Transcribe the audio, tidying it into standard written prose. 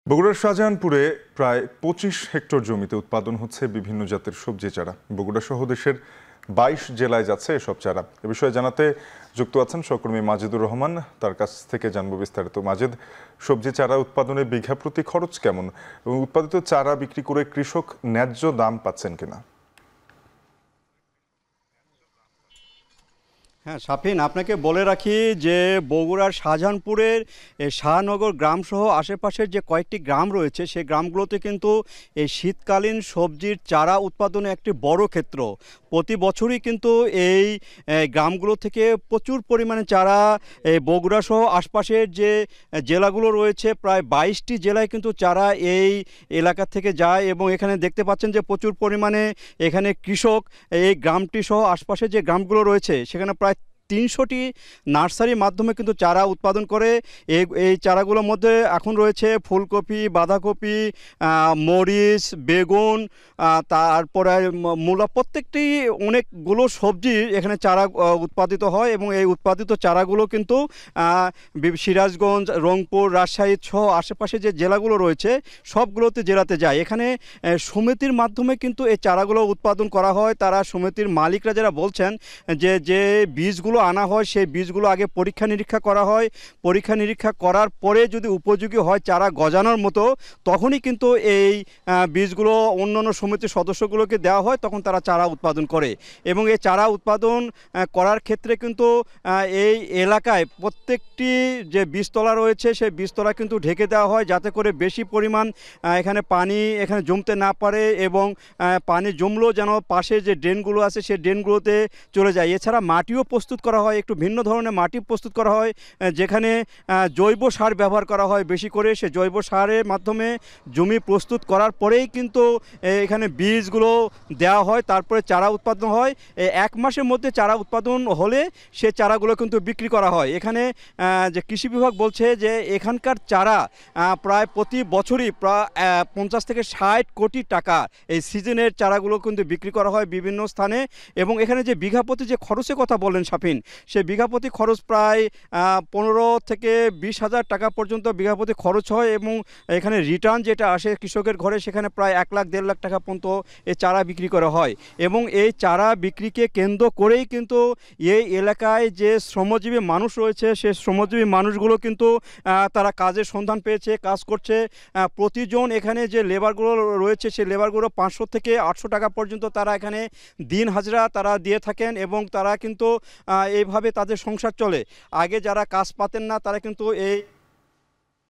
বগুড়ার শাহজাহানপুরে প্রায় ২৫ হেক্টর জমিতে উৎপাদন হচ্ছে বিভিন্ন জাতের সবজি চারা। বগুড়া সহ দেশের ২২ জেলায় যাচ্ছে এসব চারা। এ বিষয়ে জানাতে যুক্ত আছেন সহকর্মী মাজিদুর রহমান। তার কাছ থেকে জানবো বিস্তারিত। মাজিদ, সবজি চারা উৎপাদনে বিঘা প্রতি খরচ কেমন এবং উৎপাদিত চারা বিক্রি করে কৃষক ন্যায্য দাম পাচ্ছেন কিনা? হ্যাঁ শাফিন, আপনাকে বলে রাখি যে বগুড়ার শাহজাহানপুরের শাহনগর গ্রামসহ আশেপাশের যে কয়েকটি গ্রাম রয়েছে সেই গ্রামগুলোতে কিন্তু এই শীতকালীন সবজির চারা উৎপাদনে একটি বড় ক্ষেত্র। প্রতি বছরই কিন্তু এই গ্রামগুলো থেকে প্রচুর পরিমাণে চারা বগুড়া সহ আশপাশের যে জেলাগুলো রয়েছে প্রায় ২২টি জেলায় কিন্তু চারা এই এলাকা থেকে যায় এবং এখানে দেখতে পাচ্ছেন যে প্রচুর পরিমাণে এখানে কৃষক এই গ্রামটি সহ আশপাশের যে গ্রামগুলো রয়েছে সেখানে প্রায় ৩০০টি নার্সারির মাধ্যমে কিন্তু চারা উৎপাদন করে। এই চারাগুলোর মধ্যে এখন রয়েছে ফুলকপি, বাঁধাকপি, মরিচ, বেগুন, তারপরে মূলা, প্রত্যেকটি অনেকগুলো সবজি এখানে চারা উৎপাদিত হয় এবং এই উৎপাদিত চারাগুলো কিন্তু সিরাজগঞ্জ, রংপুর, রাজশাহী সহ আশেপাশে যে জেলাগুলো রয়েছে সবগুলোতে জেলাতে যায়। এখানে সমিতির মাধ্যমে কিন্তু এই চারাগুলো উৎপাদন করা হয়। তারা সমিতির মালিকরা যারা বলছেন যে বীজগুলো আনা হয় সেই বীজগুলো আগে পরীক্ষা নিরীক্ষা করা হয়। পরীক্ষা নিরীক্ষা করার পরে যদি উপযোগী হয় চারা গজানোর মতো, তখনই কিন্তু এই বীজগুলো অন্যান্য সমিতির সদস্যগুলোকে দেওয়া হয়, তখন তারা চারা উৎপাদন করে। এবং এই চারা উৎপাদন করার ক্ষেত্রে কিন্তু এই এলাকায় প্রত্যেকটি যে বীজতলা রয়েছে সেই বীজতলা কিন্তু ঢেকে দেওয়া হয় যাতে করে বেশি পরিমাণ এখানে পানি এখানে জমতে না পারে এবং পানি জমলেও যেন পাশে যে ড্রেনগুলো আছে সেই ড্রেনগুলোতে চলে যায়। এছাড়া মাটিও প্রস্তুত করা হয়, একটু ভিন্ন ধরনের মাটি প্রস্তুত করা হয় যেখানে জৈব সার ব্যবহার করা হয় বেশি করে। সে জৈব সারের মাধ্যমে জমি প্রস্তুত করার পরেই কিন্তু এখানে বীজগুলো দেওয়া হয়, তারপরে চারা উৎপাদন হয়। ১ মাসের মধ্যে চারা উৎপাদন হলে সে চারাগুলো কিন্তু বিক্রি করা হয়। এখানে যে কৃষি বিভাগ বলছে যে এখানকার চারা প্রায় প্রতি বছরই প্রায় ৫০ থেকে ৬০ কোটি টাকা এই সিজনের চারাগুলো কিন্তু বিক্রি করা হয় বিভিন্ন স্থানে। এবং এখানে যে বিঘা প্রতি যে খরচের কথা বলেন শাফিন, সে বিঘা প্রতি খরচ প্রায় ১৫ থেকে ২০ হাজার টাকা পর্যন্ত বিঘা প্রতি খরচ হয় এবং এখানে রিটার্ন যেটা আসে কৃষকের ঘরে সেখানে প্রায় ১ লাখ ১.৫ লাখ টাকা পর্যন্ত এই চারা বিক্রি করা হয়। এবং এই চারা বিক্রিকে কেন্দ্র করেই কিন্তু এই এলাকায় যে শ্রমজীবী মানুষ রয়েছে সে শ্রমজীবী মানুষগুলো কিন্তু তারা কাজের সন্ধান পেয়েছে, কাজ করছে। প্রতিজন এখানে যে লেবারগুলো রয়েছে সেই লেবারগুলো ৫০০ থেকে ৮০০ টাকা পর্যন্ত তারা এখানে দিন হাজিরা তারা দিয়ে থাকেন এবং তারা কিন্তু এইভাবে তাদের সংসার চলে। আগে যারা কাজ পাতেন না তারা কিন্তু এই